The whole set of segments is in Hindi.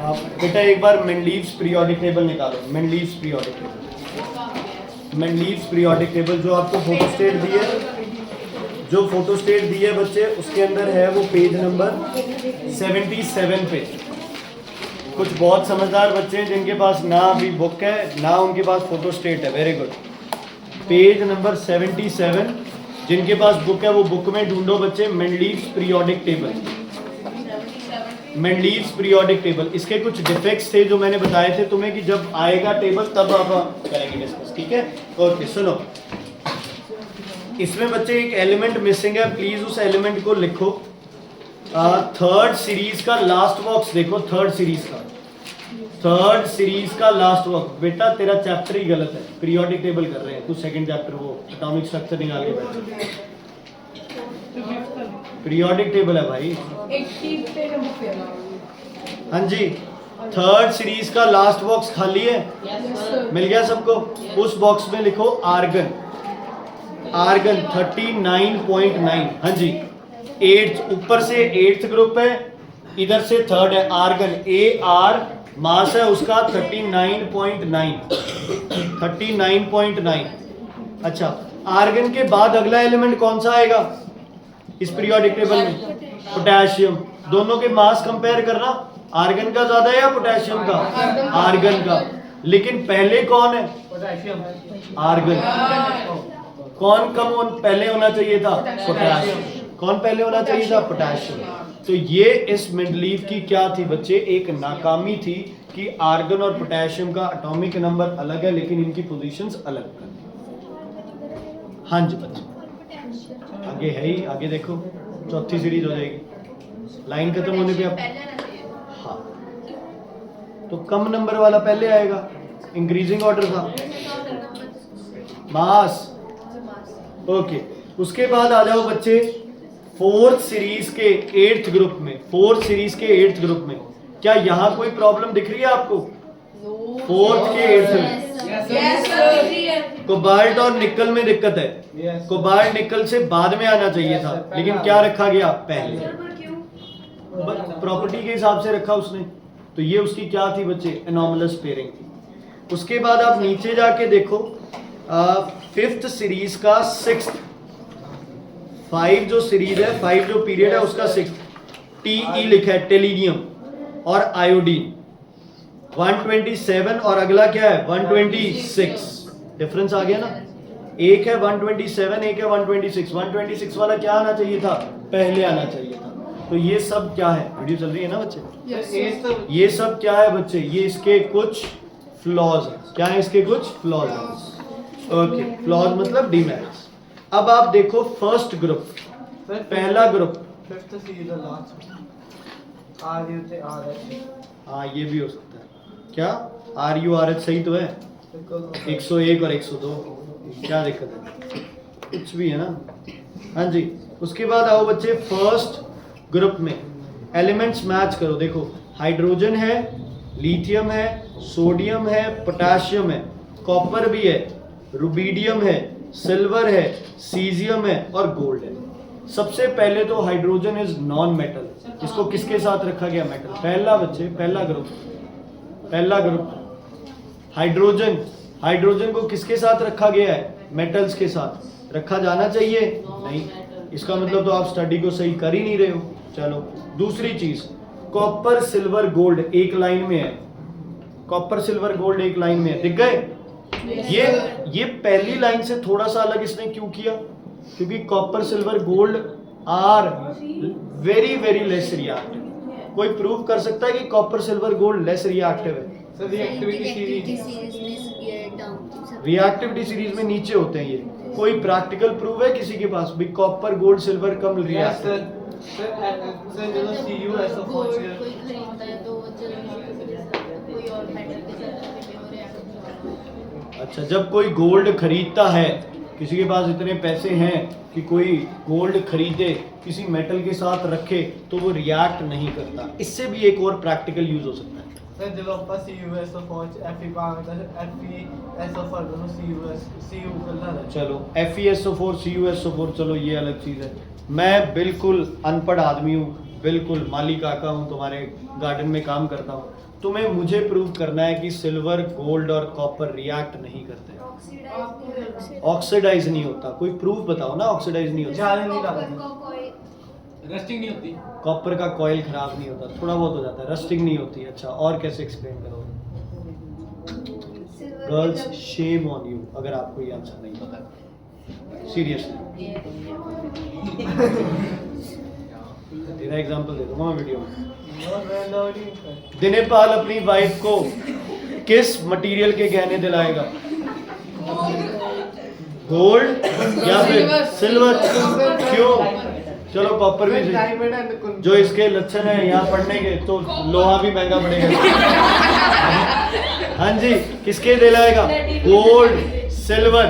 आप बेटा एक बार मेंडलीव्स पीरियोडिक टेबल निकालो। Mendeleev's periodic table, Mendeleev's periodic table जो आपको फोटोस्टेट दी है, जो फोटोस्टेट दी है बच्चे, उसके अंदर है वो पेज नंबर 77 पे। कुछ बहुत समझदार बच्चे हैं जिनके पास ना अभी बुक है ना उनके पास फोटोस्टेट है। Very good. पेज नंबर 77, जिनके पास बुक है वो बुक में ढूंढो बच्चे Mendeleev's periodic table. Mendeleev's periodic table, इसके कुछ डिफेक्ट्स थे जो मैंने बताए थे तुम्हें कि जब आएगा टेबल तब आप करेंगे डिस्कस, ठीक है। ओके सुनो, इसमें बच्चे एक एलिमेंट मिसिंग है, प्लीज उस एलिमेंट को लिखो। थर्ड सीरीज का लास्ट बॉक्स देखो, थर्ड सीरीज का लास्ट बॉक्स। बेटा तेरा चैप्टर ही गलत है, पीरियोडिक टेबल कर रहे हैं, तू सेकंड चैप्टर वो एटॉमिक स्ट्रक्चर निकाल के बैठा। पीरियोडिक टेबल है भाई। हाँ जी, थर्ड सीरीज का लास्ट बॉक्स खाली है, मिल गया सबको। उस बॉक्स में लिखो आर्गन, आर्गन 39.9। हाँ जी, 8 ऊपर से 8th ग्रुप है, इधर से थर्ड है आर्गन। AR मास है उसका 39.9। अच्छा, आर्गन के बाद अगला एलिमेंट कौन सा आएगा इस पीरियोडिक टेबल में? पोटेशियम। दोनों के मास कंपेयर करना, आर्गन का ज्यादा है या पोटेशियम का? आर्गन का। लेकिन पहले कौन है? पोटेशियम। आर्गन। कौन पहले होना चाहिए था? पोटेशियम। कौन पहले होना चाहिए था? पोटेशियम। तो ये इस मेंडलीव की क्या थी बच्चे? एक नाकामी थी कि आर्गन और पोटेशियम का एटॉमिक नंबर अलग है लेकिन इनकी पोजीशंस अलग कर दी। हाँ जी बच्चे, आगे है ही, आगे देखो, चौथी सीरीज हो जाएगी, लाइन खत्म होने पे अब। हाँ, तो कम नंबर वाला पहले आएगा, इंक्रीजिंग ऑर्डर था मास। ओके, उसके बाद आ जाओ बच्चे फोर्थ सीरीज के 8th ग्रुप में। फोर्थ सीरीज के 8th ग्रुप में क्या यहाँ कोई प्रॉब्लम दिख रही है आपको? फोर्थ के 8th में कोबाल्ट और निकल में दिक्कत है। कोबाल्ट निकल से बाद में आना चाहिए था, लेकिन क्या रखा गया? पहले। प्रॉपर्टी के हिसाब से रखा उसने। तो ये उसकी क्या थी बच्चे? एनॉमलस पेयरिंग थी। उसके बाद आप नीचे जाके देखो, 5th सीरीज का 6th, 5 जो सीरीज है, 5 जो पीरियड है उसका 6th TE लिखा है, टेलीनियम और आयोडीन। 127 और अगला क्या है? 126। डिफरेंस आ गया ना, एक है 127, एक है 126। 126 वाला क्या आना चाहिए था? पहले आना चाहिए था। तो ये सब क्या है? वीडियो चल रही है ना बच्चे? ये सब क्या है बच्चे? ये इसके कुछ फ्लॉज है। क्या है इसके कुछ फ्लॉज है? ओके, फ्लॉज मतलब डीमेरिट्स। अब आप देखो फर्स्ट ग्रुप, पहला ग्रुप। हाँ ये भी हो सकता है। क्या RURH सही तो है? 101 और 102, क्या दिक्कत है? कुछ भी है ना। हाँ जी, उसके बाद आओ बच्चे फर्स्ट ग्रुप में एलिमेंट्स मैच करो। देखो हाइड्रोजन है, लिथियम है, सोडियम है, पोटेशियम है, कॉपर भी है, रुबीडियम है, सिल्वर है, सीजियम है और गोल्ड है। सबसे पहले तो हाइड्रोजन इज नॉन मेटल, इसको किसके साथ रखा गया? मेटल। पहला बच्चे, पहला ग्रुप हाइड्रोजन, हाइड्रोजन को किसके साथ रखा गया है? मेटल्स के साथ। रखा जाना चाहिए? नहीं। इसका मतलब तो आप स्टडी को सही कर ही नहीं रहे हो। चलो दूसरी चीज, कॉपर सिल्वर गोल्ड एक लाइन में है। कॉपर सिल्वर गोल्ड एक लाइन में है, दिख गए? ये पहली लाइन से थोड़ा सा अलग इसने क्यों किया? क्योंकि copper silver gold are very very less reactive. कोई प्रूव कर सकता है कि copper silver gold less reactive है? रिएक्टिविटी सीरीज में नीचे होते हैं ये। कोई प्रैक्टिकल प्रूफ है किसी के पास भी कॉपर गोल्ड सिल्वर कम रिएक्टिव? अच्छा, जब कोई गोल्ड खरीदता है, किसी के पास इतने पैसे हैं कि कोई गोल्ड खरीदे किसी मेटल के साथ रखे, तो वो रिएक्ट नहीं करता। इससे भी एक और प्रैक्टिकल यूज हो सकता है। चलो FeSO4 CuSO4, चलो ये अलग चीज है। मैं बिल्कुल अनपढ़ आदमी हूँ, बिल्कुल माली काका हूँ, तुम्हारे गार्डन में काम करता हूँ। तुम्हें मुझे प्रूव करना है कि सिल्वर, गोल्ड और कॉपर रिएक्ट नहीं करते, ऑक्सीडाइज नहीं होता। कोई प्रूफ बताओ ना, ऑक्सीडाइज नहीं होता। रस्टिंग नहीं होती, कॉपर का कॉइल खराब नहीं होता, थोड़ा बहुत हो जाता है, रस्टिंग नहीं होती। अच्छा, और कैसे एक्सप्लेन करोगे? गर्ल्स, शेम ऑन यू अगर आपको ये आंसर नहीं पता, सीरियसली। तेरा एग्जांपल दे दूंगा मैं वीडियो में। दिनेपाल अपनी वाइफ को किस मटेरियल के गहने दिलाएगा? गोल्ड या फिर सिल्वर? क्यों? चलो कॉपर भी सही। जो इसके लक्षण है यहाँ पढ़ने के, तो लोहा भी महंगा पड़ेगा। हाँ जी, किसके दिलाएगा? Gold, silver.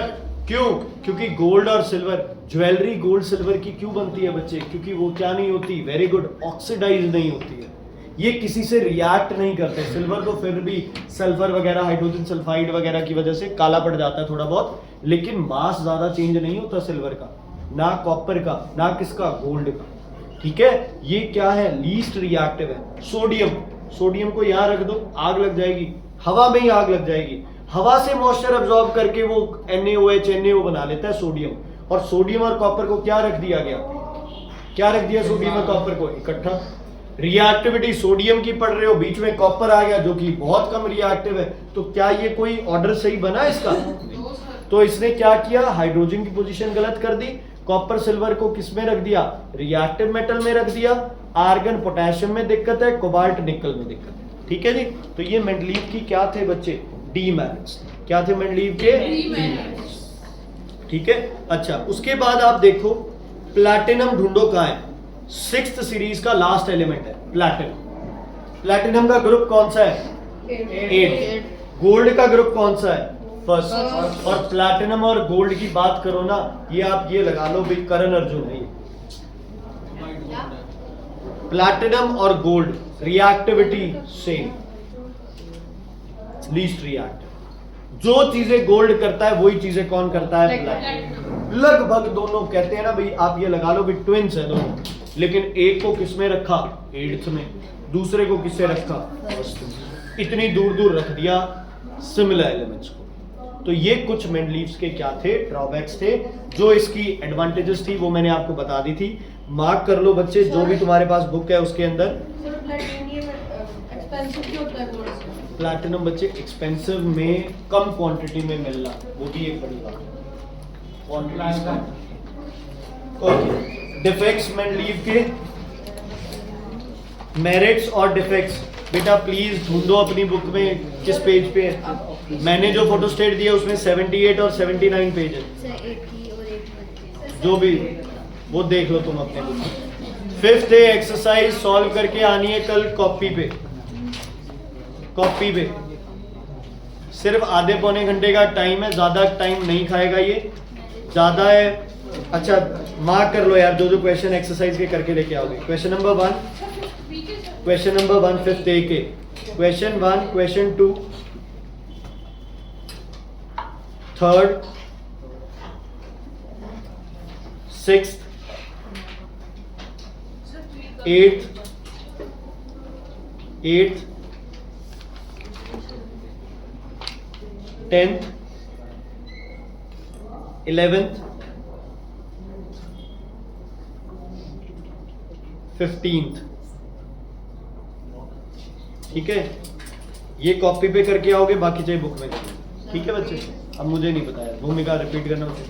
क्यों? क्योंकि गोल्ड और सिल्वर, ज्वेलरी गोल्ड सिल्वर की क्यों बनती है बच्चे? क्योंकि वो क्या नहीं होती, वेरी गुड, ऑक्सीडाइज नहीं होती है, ये किसी से रिएक्ट नहीं करते। सिल्वर तो फिर भी सल्फर वगैरह, हाइड्रोजन सल्फाइड वगैरह की वजह से काला पड़ जाता है थोड़ा बहुत, लेकिन मास ज्यादा चेंज नहीं होता सिल्वर का, ना कॉपर का, ना किसका, गोल्ड का। ठीक है, ये क्या है, लीस्ट रिएक्टिव है। सोडियम, सोडियम को यहाँ रख दो, आग लग जाएगी, हवा में ही आग लग जाएगी। हवा से मॉइस्चर अब्सॉर्ब करके वो NaOH, NaO बना लेता है सोडियम। और सोडियम और कॉपर को क्या रख दिया गया? क्या रख दिया? सोडियम और कॉपर को इकट्ठा। रिएक्टिविटी सोडियम की पढ़ रहे हो, बीच में कॉपर आ गया जो कि बहुत कम रिएक्टिव है, तो क्या ये कोई ऑर्डर सही बना इसका? तो इसने क्या किया, हाइड्रोजन की पोजीशन गलत कर दी, कॉपर सिल्वर को किस में रख दिया, रिएक्टिव मेटल में रख दिया, आर्गन पोटेशियम में दिक्कत है, कोबाल्ट निकल में दिक्कत है। ठीक है जी, तो ये मेंडलीव की क्या थे बच्चे, डी मैरिट्स। क्या थे मेंडलीव के? D merits. ठीक है, अच्छा उसके बाद आप देखो प्लैटिनम ढूंढो कहाँ है, 6th सीरीज का लास्ट एलिमेंट है प्लैटिनम। प्लैटिनम का ग्रुप कौन सा है? 8। गोल्ड का ग्रुप कौन सा है? फर्स्ट। और प्लैटिनम और गोल्ड की बात करो ना, ये आप ये लगा लो भाई, करण अर्जुन है ये। प्लैटिनम और gold reactivity same, least reactive. जो चीजें गोल्ड करता है वही चीजें कौन करता है? प्लैटिनम। लगभग दोनों कहते हैं ना भाई, आप ये लगा लो भाई ट्विंस है दोनों, लेकिन एक को किसमें रखा? 8th में, दूसरे को किससे रखा? फर्स्ट में। इतनी दूर दूर रख दिया सिमिलर एलिमेंट्स को। तो ये कुछ मेंडलीव्स के क्या थे, ड्रॉबैक्स थे। जो इसकी एडवांटेजेस थी वो मैंने आपको बता दी थी, मार्क कर लो बच्चे, जो भी तुम्हारे पास बुक है उसके अंदर। प्लैटिनम बच्चे एक्सपेंसिव में, कम क्वांटिटी में मिलना, वो भी एक बड़ी बात है, क्वांटिटी कम। ओके, डिफेक्ट्स मेंडलीव के, मेरिट्स और डिफेक्ट्स बेटा प्लीज ढूंढो अपनी बुक में किस पेज पे है। मैंने जो फोटो स्टेट दिया उसमें 78 और 79 पेज है, जो भी वो देख लो तुम अपने बुक में। 5th एक्सरसाइज सॉल्व करके आनी है कल कॉपी पे, कॉपी पे। सिर्फ आधे पौने घंटे का टाइम है, ज्यादा टाइम नहीं खाएगा ये, ज्यादा है। अच्छा मार्क कर लो यार, जो जो क्वेश्चन एक्सरसाइज के करके लेके आओगे। Question number 1, question number 1 5th A के, question 1, question 2, 3rd, 6th, 8th, 10th, 11th, 15th। ठीक है, ये कॉपी पे करके आओगे, बाकी चाहिए बुक में। ठीक है बच्चे, अब मुझे नहीं पता है, भूमिका रिपीट करना मुझे।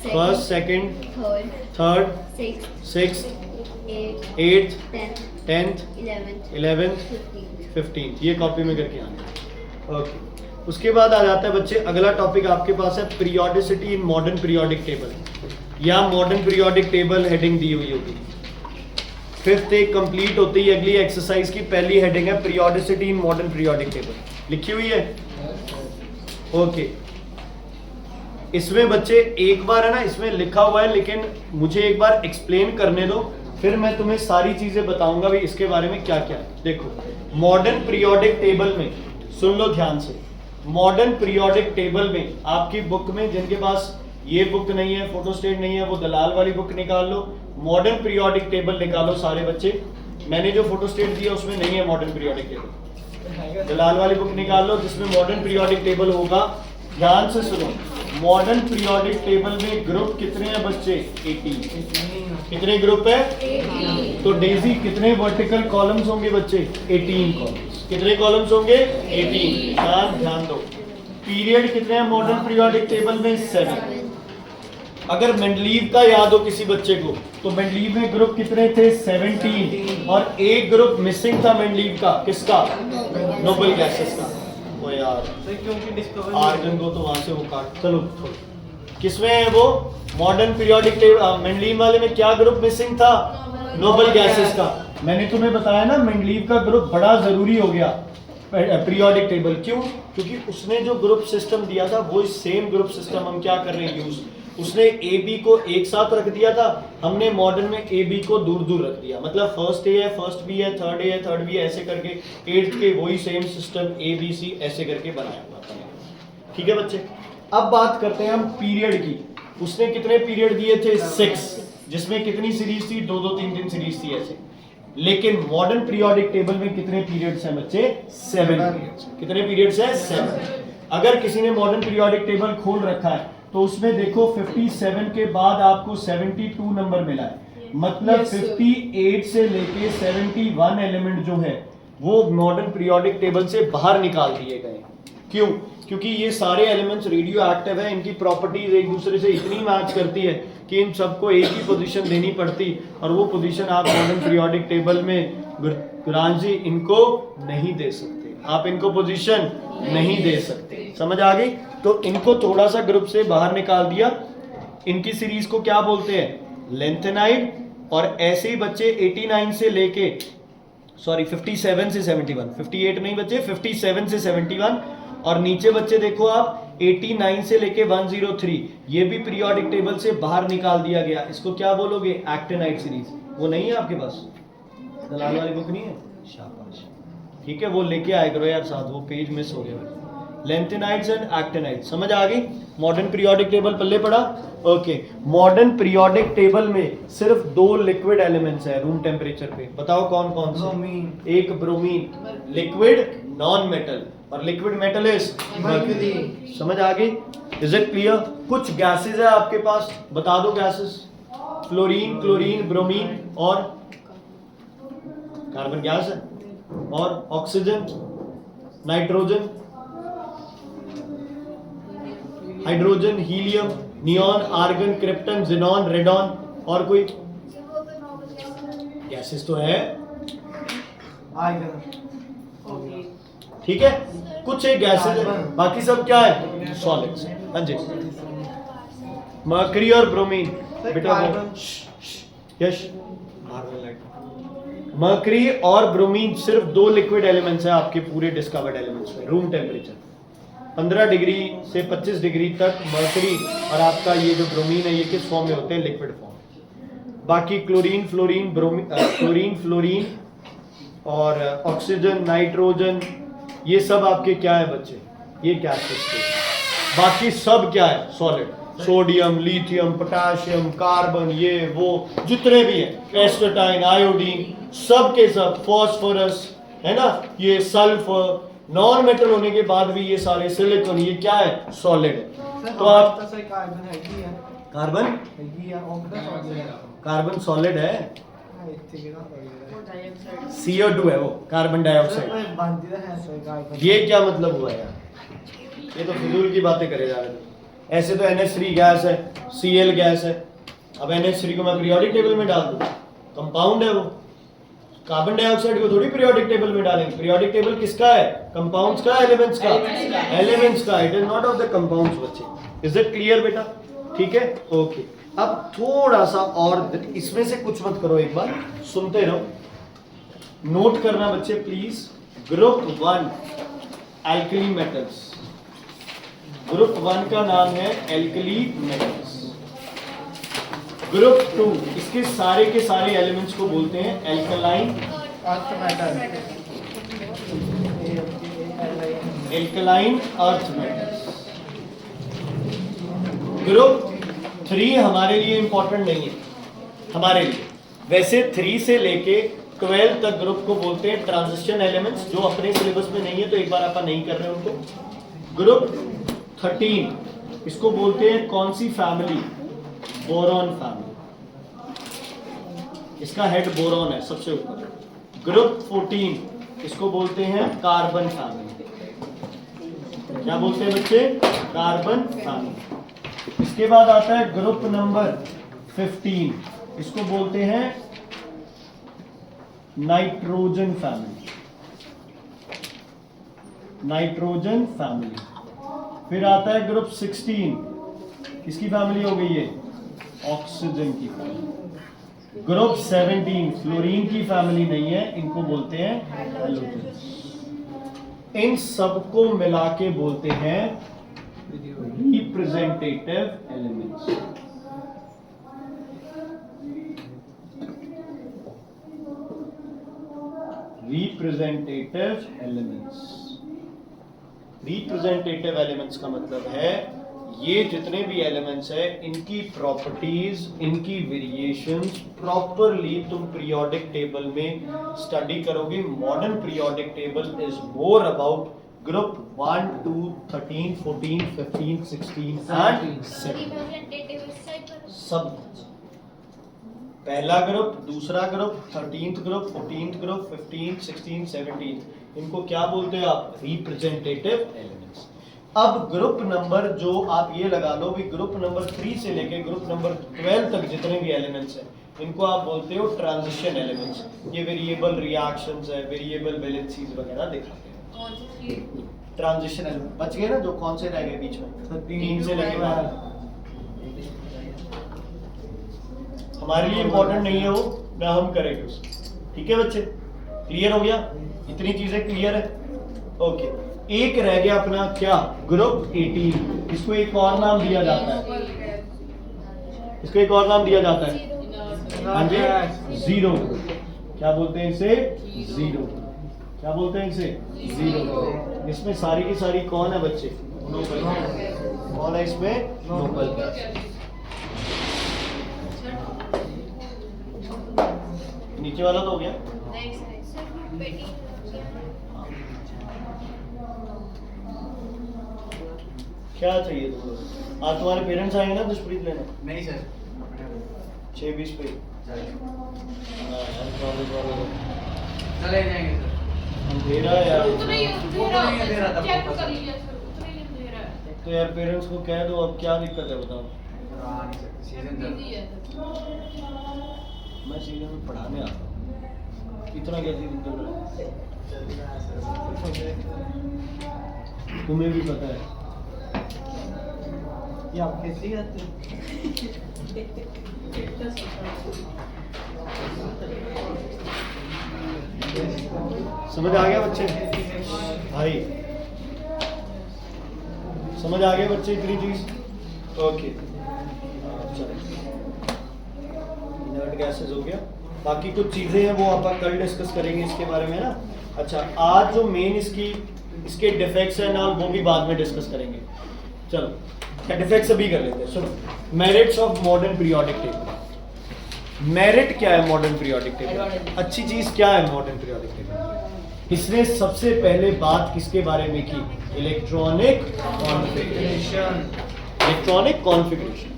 First, second, third, 6th, 8th, 10th, 11th, 15th, ये कॉपी में करके आना। ओके, उसके बाद आ जाता है बच्चे अगला टॉपिक आपके पास है periodicity in modern periodic table, या मॉडर्न पीरियोडिक टेबल हेडिंग दी हुई होगी। 5th A कंप्लीट होती है, अगली एक्सरसाइज की पहली हेडिंग है periodicity in modern periodic table, लिखी हुई है। ओके, इसमें बच्चे एक बार है ना, इसमें लिखा हुआ है, लेकिन मुझे एक बार एक्सप्लेन करने दो, फिर मैं तुम्हें सारी चीजें बताऊंगा भी इसके बारे में क्या क्या है। देखो, मॉडर्न पीरियोडिक टेबल में, सुन लो ध्यान से, मॉडर्न पीरियोडिक टेबल में आपकी बुक में जिनके पास ये बुक नहीं है, फोटोस्टेट नहीं है, वो दलाल वाली बुक निकाल लो, मॉडर्न पीरियोडिक टेबल निकालो सारे बच्चे। मैंने जो फोटोस्टेट दिया उसमें नहीं है मॉडर्न पीरियोडिक टेबल, दलाल वाली बुक निकाल लो जिसमें मॉडर्न पीरियोडिक टेबल होगा। ध्यान से सुनो, मॉडर्न पीरियोडिक टेबल में ग्रुप कितने हैं बच्चे? 18। कितने ग्रुप है? 18। तो डेजी कितने वर्टिकल कॉलम्स होंगे बच्चे? 18 कॉलम्स। कितने कॉलम्स होंगे? 18। ध्यान दो, पीरियड कितने हैं मॉडर्न पीरियोडिक टेबल में? 7। अगर मेंडलीव का याद हो किसी बच्चे को, तो मेंडलीव में ग्रुप कितने थे? 17। और एक ग्रुप मिसिंग था मेंडलीव का, किसका? नोबल गैसेस का। वो यार आर्गन को तो वहां से वो काट, चलो किसमें है वो? मॉडर्न पीरियोडिक टेबल मेंडलीव वाले में क्या ग्रुप मिसिंग था? नोबल गैसेस का। मैंने तुम्हें बताया ना मेंडलीव का ग्रुप बड़ा जरूरी हो गया पीरियोडिक टेबल। क्यों? क्योंकि उसने जो ग्रुप सिस्टम दिया था वो सेम ग्रुप सिस्टम हम क्या कर रहे हैं यूज। उसने ए बी को एक साथ रख दिया था, हमने मॉडर्न में ए बी को दूर दूर रख दिया। मतलब फर्स्ट ए है, फर्स्ट बी है, थर्ड ए है, थर्ड बी है, ऐसे करके 8th के वही same system A B C ऐसे करके बनाया हुआ था। ठीक है बच्चे, अब बात करते हैं हम पीरियड की। उसने कितने पीरियड दिए थे? 6, जिसमें कितनी सीरीज थी? 2-2, 3-3 सीरीज थी ऐसे। लेकिन मॉडर्न पीरियोडिक टेबल में कितने पीरियड्स हैं बच्चे? 7 पीरियड्स। कितने पीरियड्स हैं? 7। अगर किसी ने मॉडर्न पीरियोडिक टेबल खोल रखा है तो उसमें देखो 57 के बाद आपको 72 नंबर मिला है। मतलब 58 से लेके 71 एलिमेंट जो है वो मॉडर्न पीरियोडिक टेबल से बाहर निकाल दिए गए। क्यों? क्योंकि ये सारे एलिमेंट्स रेडियो एक्टिव है, इनकी प्रॉपर्टीज एक दूसरे से इतनी मैच करती है कि इन सबको एक ही पोजीशन देनी पड़ती, और वो पोजीशन आप मॉडर्न पीरियोडिक टेबल में गुरान जी इनको नहीं दे सकते, आप इनको पोजीशन नहीं दे सकते। समझ आ गई? तो इनको थोड़ा सा ग्रुप से बाहर निकाल दिया। इनकी सीरीज को क्या बोलते हैं? लेंथेनाइड। और ऐसे ही बच्चे 89 से लेके 57 से 71, 58 नहीं बच्चे, 57 से 71। और नीचे बच्चे देखो आप 89 से लेके 103, ये भी पीरियोडिक टेबल से बाहर निकाल दिया गया। इसको क्या बोलोगे? Actinide series. वो नहीं है आपके पास? दलाल वाली बुक नहीं है? शाबाश, ठीक है, वो लेके आए करो यार साथ, वो पेज मिस हो गया। लेंथेनाइड्स एंड एक्टिनाइड्स, समझ आ गई? मॉडर्न पीरियोडिक टेबल पल्ले पड़ा? ओके। मॉडर्न पीरियोडिक टेबल में सिर्फ 2 लिक्विड एलिमेंट्स है रूम टेम्परेचर पे, बताओ कौन कौन से? एक ब्रोमीन, लिक्विड नॉन मेटल, और लिक्विड मेटल इज मर्क्यूरी। समझ आ गई? Is it clear? कुछ गैसेस है आपके पास, बता दो गैसेस। फ्लोरीन, क्लोरीन, ब्रोमीन और कार्बन गैस है, और oxygen, nitrogen, hydrogen, helium, neon, argon, krypton, xenon, radon. और कोई गैसेस तो है, ठीक है, कुछ एक गैसेस है, बाकी सब क्या है? सॉलिड्स। हाँ जी, मर्करी और ब्रोमीन बेटा, यश, मर्करी और ब्रोमीन सिर्फ 2 लिक्विड एलिमेंट्स हैं आपके पूरे डिस्कवर्ड एलिमेंट्स में रूम टेम्परेचर 15 डिग्री से 25 डिग्री तक मर्करी, और आपका ये जो ब्रोमीन है ये किस फॉर्म में होते हैं? Liquid form. बाकी क्लोरीन, फ्लोरीन, क्लोरीन, फ्लोरीन और ऑक्सीजन, नाइट्रोजन, ये सब आपके क्या है बच्चे? ये गैसेस थे। बाकी सब क्या है? Solid. Sodium, lithium, potassium, carbon, ये वो जितने भी हैं, एस्टाटाइन, आयोडीन, सब के सब, फॉस्फोरस है ना, ये सल्फर, नॉन मेटल होने के बाद भी ये सारे सिलिकॉन, ये क्या है? सॉलिड है। तो आप कार्बन सॉलिड है, CO2 है वो, कार्बन डाइऑक्साइड। ये क्या मतलब हुआ यार? ये तो फिजूल की बातें करे जा रहे थे। ऐसे तो NH3 गैस है, Cl गैस है। अब NH3 को मैं पीरियोडिक टेबल में डाल दूं, कंपाउंड है वो। कार्बन डाइऑक्साइड को थोड़ी पीरियोडिक टेबल में डालेंगे। पीरियोडिक टेबल किसका है? कंपाउंड्स का, एलिमेंट्स का? एलिमेंट्स का। It is not of the compounds बच्चे। इज इट क्लियर बेटा? ठीक है, ओके। अब थोड़ा सा और इसमें से कुछ मत करो, एक बार सुनते रहो, नोट करना बच्चे please. Group 1 alkali metals, group 1 का नाम है एल्कली मेटल्स। ग्रुप 2 इसके सारे के सारे एलिमेंट्स को बोलते हैं alkaline earth metal, alkaline earth metals. Group 3 हमारे लिए इंपॉर्टेंट नहीं है, हमारे लिए वैसे 3 से लेके 12 तक ग्रुप को बोलते हैं ट्रांजिशन एलिमेंट्स। जो अपने सिलेबस में नहीं है तो एक बार आप नहीं कर रहे हैं उनको। ग्रुप 13 इसको बोलते हैं कौन सी फैमिली? Boron family. इसका हेड बोरॉन है सबसे ऊपर। ग्रुप 14 इसको बोलते हैं कार्बन फैमिली। क्या बोलते हैं बच्चे? Carbon family. इसके बाद आता है ग्रुप नंबर 15, इसको बोलते हैं नाइट्रोजन फैमिली। Nitrogen family. फिर आता है ग्रुप 16, किसकी फैमिली हो गई है? ऑक्सीजन की फैमिली। ग्रुप 17 फ्लोरीन की फैमिली नहीं है, इनको बोलते हैं हैलोजन। इन सबको मिला के बोलते हैं representative elements. Representative elements. Representative elements का मतलब है ये जितने भी एलिमेंट्स है इनकी प्रॉपर्टीज, इनकी वेरिएशंस प्रॉपरली तुम पीरियोडिक टेबल में स्टडी करोगे। Modern periodic table is more about group 1 2 13 14 15 16 and 17 सब। पहला ग्रुप, दूसरा group, 13th group, 14th group, 15 16 17 इनको क्या बोलते हैं आप? Representative elements. अब ग्रुप नंबर जो आप ये लगा लो भी ग्रुप नंबर 3 से लेके ग्रुप नंबर 12 तक जितने भी एलिमेंट्स हैं इनको आप बोलते हो ट्रांजिशन एलिमेंट्स। ये वेरिएबल रिएक्शंस है, वेरिएबल वैलेंसीज वगैरह दिखाते हैं। ट्रांजिशन एलिमेंट बच गए ना, जो कौन से रह गए बीच में? 3 से लेके 12। हमारे लिए इंपॉर्टेंट नहीं है वो, ना हम करेंगे उसको। ठीक है बच्चे, क्लियर हो गया? इतनी चीजें क्लियर है? ओके। एक रह गया अपना क्या? ग्रुप 18। इसको एक और नाम दिया जाता है, इसको एक और नाम दिया जाता है। हाँ जी, जीरो। क्या बोलते हैं इसे? जीरो। क्या बोलते हैं इसे? जीरो। इसमें सारी की सारी कौन है बच्चे? नोबल। कौन है इसमें? Noble gas. नीचे वाला तो हो गया। क्या चाहिए तुमको? आज तुम्हारे पेरेंट्स आएंगे ना दुष्प्रीत लेने? नहीं सर, 6:20 पे चले जाएंगे सर। अंधेरा है यार। तो यार पेरेंट्स को कह दो, अब क्या दिक्कत है बताओ? मैं सीजन में पढ़ाने आता हूँ, इतना क्या सीजन चल रहा है तुम्हें भी पता है। ये आप कैसे आते हैं? समझ आ गया बच्चे? भाई समझ आ गया बच्चे इतनी चीज? ओके चलो, इनर्ट गैसेस हो गया। बाकी कुछ चीजें हैं वो अपन कल डिस्कस करेंगे इसके बारे में ना। अच्छा, आज जो मेन इसके डिफेक्ट्स हैं ना वो भी बाद में डिस्कस करेंगे। चलो डिफेक्ट्स अभी कर लेते हैं। सुनो, merits of modern periodic table. Merit क्या है मॉडर्न पीरियोडिक टेबल? अच्छी चीज क्या है मॉडर्न पीरियोडिक टेबल? इसने सबसे पहले बात किसके बारे में की? Electronic configuration. Electronic configuration.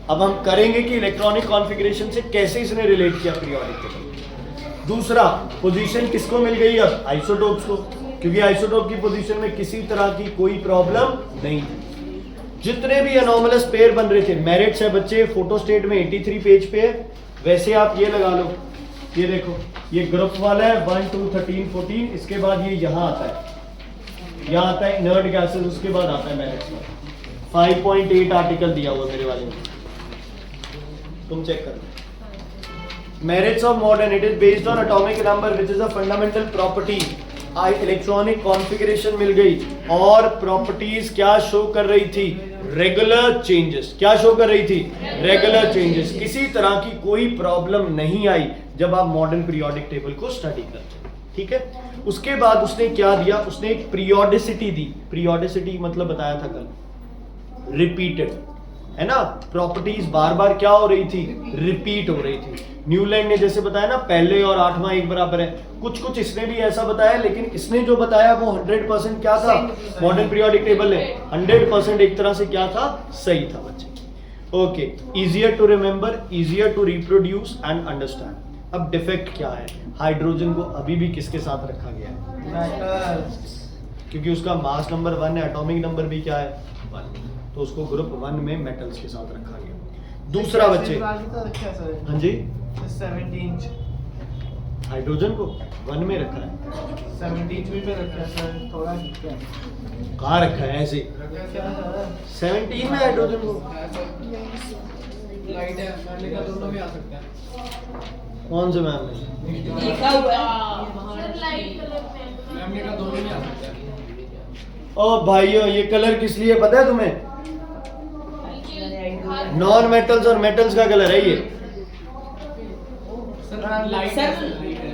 अब हम करेंगे कि इलेक्ट्रॉनिक कॉन्फ़िगरेशन से कैसे इसने रिलेट किया पीरियोडिक टेबल। दूसरा, पोजीशन किसको मिल गई? अब आइसोटोप्स को, क्योंकि आइसोटोप की पोजीशन में किसी तरह की कोई प्रॉब्लम नहीं थी। जितने भी एनॉमलस पेयर बन रहे थे, मेरिट्स है बच्चे फोटोस्टेट में 83 पेज पे है। वैसे आप ये लगा लो, ये देखो ये ग्रुप वाला है 1 2 13 14। इसके बाद ये यहाँ आता है, यहाँ आता है इनर्ट गैसेस। उसके बाद आता है मेरिट्स में 5.8 आर्टिकल दिया हुआ मेरे वाले में, तुम चेक कर लो। Merits of modern, it is based on atomic number which is a fundamental property. Electronic configuration मिल गई और प्रॉपर्टीज क्या शो कर रही थी? Regular changes. क्या शो कर रही थी? Regular changes. किसी तरह की कोई प्रॉब्लम नहीं आई जब आप मॉडर्न पीरियोडिक टेबल को स्टडी करते। ठीक है, उसके बाद उसने क्या दिया? उसने एक पीरियोडिसिटी दी। पीरियोडिसिटी मतलब बताया था कल, रिपीटेड। है ना, प्रॉपर्टीज बार बार क्या हो रही थी, रिपीट हो रही थी। न्यूलैंड ने जैसे बताया ना पहले और 8वां एक बराबर है, कुछ कुछ इसने भी ऐसा बताया, लेकिन इसने जो बताया वो 100% क्या था, मॉडर्न पीरियोडिक टेबल है 100% एक तरह से क्या था, सही था बच्चे। Okay, easier to remember, easier to reproduce and understand. अब डिफेक्ट क्या है, हाइड्रोजन को अभी भी किसके साथ रखा गया है, क्योंकि उसका मास नंबर 1 है, एटॉमिक नंबर भी क्या है 1, तो उसको ग्रुप 1 में मेटल्स के साथ रखा गया। दूसरा बच्चे, हाँ जी, 17 हाइड्रोजन को 1 में रखा है, 17 में रखा है सर, थोड़ा क्या कहाँ रखा है ऐसे, क्या है 17 में हाइड्रोजन को, लाइट है, मैंने कहा दोनों में आ सकता है। कौन से मैम ने, लिखा हुआ है मैम ने कहा दोनों में आ सकता है। ओ भाइयों ये कलर किस लिए पता है तुम्हें, नॉन मेटल्स और मेटल्स का कलर है ये। सर लाइट सर, है, लाइट है।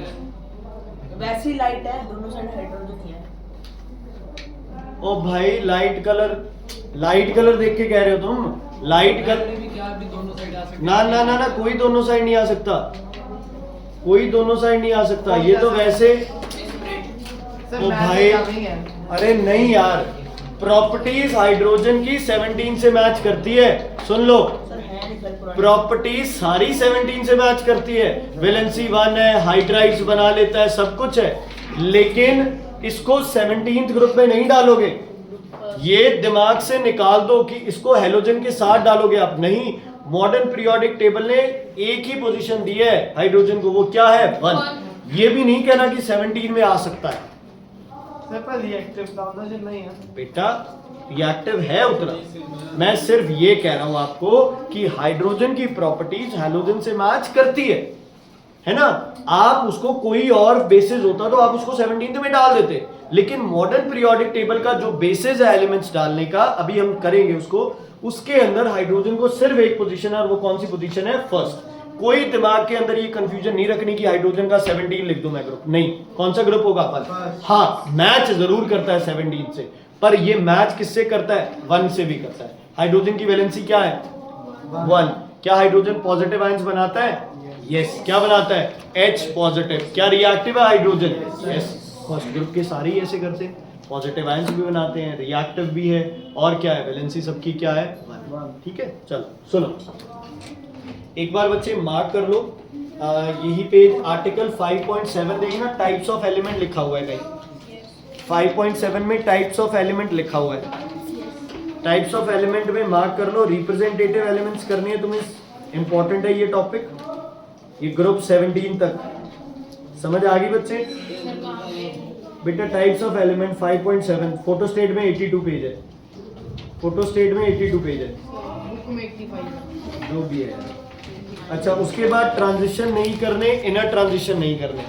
वैसी लाइट है, दोनों साइड हाइड्रोजन ही है। ओ भाई लाइट कलर देख के कह रहे हो तुम, लाइट कलर, मैंने भी क्या भी दोनों साइड आ सकते ना ना ना ना, कोई दोनों साइड नहीं आ सकता, कोई दोनों साइड नहीं आ सकता, ये तो वैसे, सर ओ मैम भाई, ने कहा नहीं है। अरे नहीं यार, प्रॉपर्टीज हाइड्रोजन की 17 से मैच करती है, सुन लो, सर है नहीं सर पुरानी। प्रॉपर्टीज सारी 17 से मैच करती है, वैलेंसी 1 है, हाइड्राइड्स बना लेता है, सब कुछ है, लेकिन इसको 17th ग्रुप में नहीं डालोगे, ये दिमाग से निकाल दो कि इसको हेलोजन के साथ डालोगे आप, नहीं, मॉडर्न पीरियोडिक टेबल ने एक ही पोजीशन दी है हाइड्रोजन को, वो क्या है 1, ये भी नहीं कहना कि 17 में आ सकता है सर पर रिएक्टिव हाइड्रोजन नहीं है। बेटा, रिएक्टिव है उतना, मैं सिर्फ ये कह रहा हूं आपको कि हाइड्रोजन की प्रॉपर्टीज हैलोजन से मैच करती है ना, आप उसको कोई और बेसिस होता तो आप उसको 17th में डाल देते, लेकिन मॉडर्न पीरियोडिक टेबल का जो बेसिस है एलिमेंट्स डालने का, अभी हम करेंगे उसको, उसके अंदर हाइड्रोजन को सिर्फ एक पोजीशन है, और वो कौन सी पोजीशन है, फर्स्ट। कोई दिमाग के अंदर ये कंफ्यूजन नहीं रखनी कि हाइड्रोजन का 17 लिख दूं मैं ग्रुप, नहीं, कौन सा ग्रुप होगा फर्स्ट, हाँ मैच जरूर करता है 17 से, पर ये मैच किससे करता है, 1 से भी करता है। हाइड्रोजन की वैलेंसी क्या है 1, क्या हाइड्रोजन पॉजिटिव आयंस बनाता है, यस, क्या बनाता है, H पॉजिटिव, क्या रिएक्टिव है हाइड्रोजन, यस, फर्स्ट ग्रुप के सारे ही ऐसे करते हैं, पॉजिटिव आयंस भी बनाते हैं, रिएक्टिव भी है, और क्या है, वैलेंसी सबकी क्या है 1, ठीक है। चलो सुनो, एक बार बच्चे मार्क कर लो, यही पेज आर्टिकल 5.7 देखिए ना, टाइप्स ऑफ एलिमेंट लिखा हुआ है कहीं, 5.7 में टाइप्स ऑफ एलिमेंट लिखा हुआ है, टाइप्स ऑफ एलिमेंट में मार्क कर लो, रिप्रेजेंटेटिव एलिमेंट्स करनी है तुम्हें, इंपॉर्टेंट है ये टॉपिक, ये ग्रुप 17 तक समझ आ गई बच्चे। बेटा टाइप्स ऑफ एलिमेंट 5.7 फोटोस्टेट में 82 पेज है, फोटोस्टेट में 82 पेज है, बुक में 85 जो भी है। अच्छा, उसके बाद ट्रांजिशन नहीं करने, इनर ट्रांजिशन नहीं करने,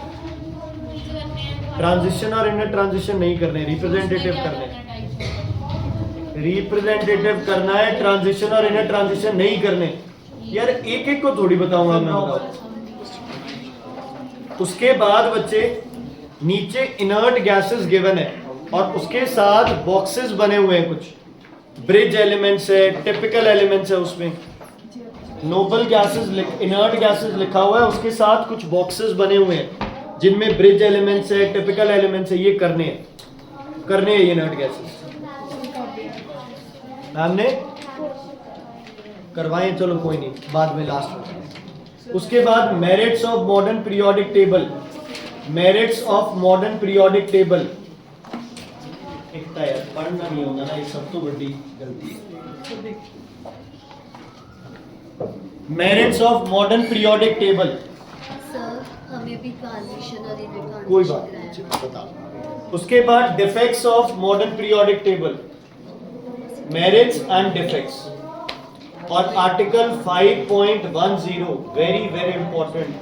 ट्रांजिशन और इनर ट्रांजिशन नहीं करने, रिप्रेजेंटेटिव करने, रिप्रेजेंटेटिव करना है, ट्रांजिशन और इनर ट्रांजिशन नहीं करने। यार एक एक को थोड़ी बताऊंगा मैं, बताओ। उसके बाद बच्चे नीचे इनर्ट गैसेस गिवन है, और उसके साथ बॉक्सेस बने हुए हैं, कुछ ब्रिज एलिमेंट्स है, टिपिकल एलिमेंट्स है, उसमें नोबल गैसेस, इनर्ट गैसेस लिखा हुआ है, उसके साथ कुछ बॉक्सेस बने हुए हैं जिनमें ब्रिज एलिमेंट्स है, टिपिकल एलिमेंट्स है, ये करने हैं ये इनर्ट गैसेस। मैम ने करवाए, चलो कोई नहीं, बाद में लास्ट में। उसके बाद merits of modern periodic table, merits of modern periodic table, एक तो यार पढ़ना नहीं होगा ना, ये सब तो बड़ी गलती है। Merits of modern periodic table, sir हमें भी ट्रांजिशन और इनर कोई बात नहीं, बता। उसके बाद defects of modern periodic table, merits and defects, और article 5.10 very very important,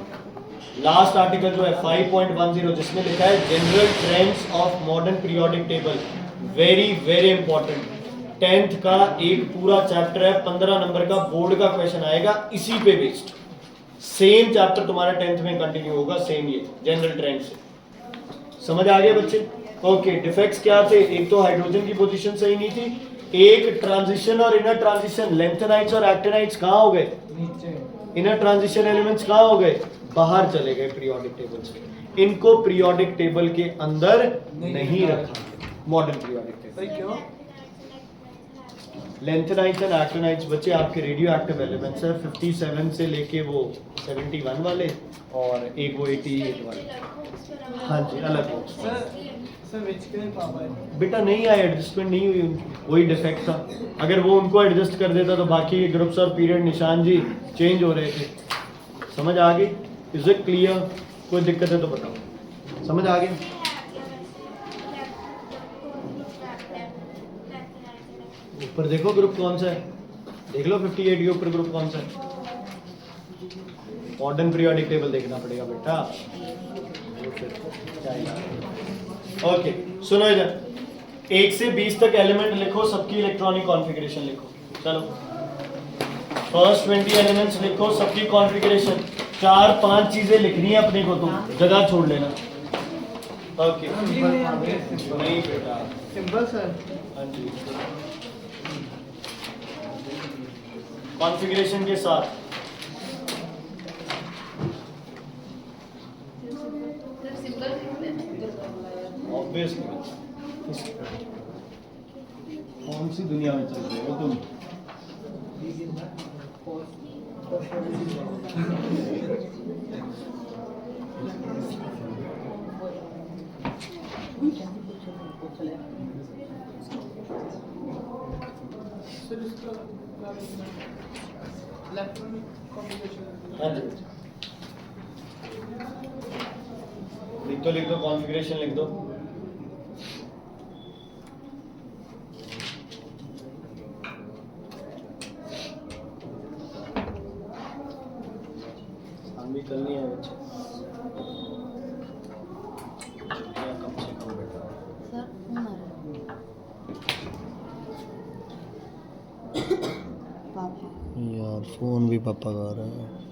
last article जो है 5.10 जिसमें लिखा है general trends of modern periodic table, very very important. 10th का एक पूरा चैप्टर है, 15 नंबर का बोर्ड का क्वेश्चन आएगा इसी पे बेस्ड, सेम चैप्टर तुम्हारा 10th में कंटिन्यू होगा, सेम ये जनरल ट्रेंड से। समझ आ गया बच्चे? ओके, डिफेक्ट्स क्या थे? एक तो हाइड्रोजन की पोजीशन सही नहीं थी, एक ट्रांजिशन और इनर ट्रांजिशन, लेंथेनाइट्स और एक्टिनाइट्स कहाँ हो गए? नीचे इनर ट्रांजिशन एलिमेंट्स कहाँ हो गए? बाहर चले गए पीरियोडिक टेबल से। इनको पीरियोडिक टेबल के अंदर नहीं रखा मॉडर्न पीरियोडिक टेबल। भाई क्यों? लेंथेनाइट्स एंड एक्टिनाइट्स बच्चे आपके रेडियो एक्टिव एलिमेंट्स है, 57 से लेके वो 71 वाले और एक वो 88 वाले। हाँ जी, अलग हो। सर विच के पापा है? बेटा नहीं आया, एडजस्टमेंट नहीं हुई उनकी, वही डिफेक्ट था। अगर वो उनको एडजस्ट कर देता तो बाकी ग्रुप्स और पीरियड निशान जी चेंज हो रहे थे। समझ आ गई? Is it clear? कोई दिक्कत है तो बताओ। समझ आ गई? ऊपर देखो ग्रुप कौन सा है, देख लो 58 के ऊपर ग्रुप कौन सा है। मॉडर्न पीरियोडिक टेबल देखना पड़ेगा बेटा। ओके सुनो इधर, 1 से 20 तक एलिमेंट लिखो, सबकी इलेक्ट्रॉनिक कॉन्फ़िगरेशन लिखो। चलो फर्स्ट 20 एलिमेंट्स लिखो, सबकी कॉन्फ़िगरेशन। 4-5 चीजें लिखनी है अपने को, तो जगह छोड़ लेना। ओके नहीं बेटा, सिंपल सर। हाँ जी, कॉन्फ़िगरेशन के साथ। ऑब्वियसली कौन सी दुनिया में चल रहे हो तुम? Electronic combination. हाँ जी, लिख दो कॉन्फ़िगरेशन लिख दो। हम भी करनी है बच्चे, छुट्टियां कम से कम बेटा। सर पापा यार फोन भी पापा का आ रहा है।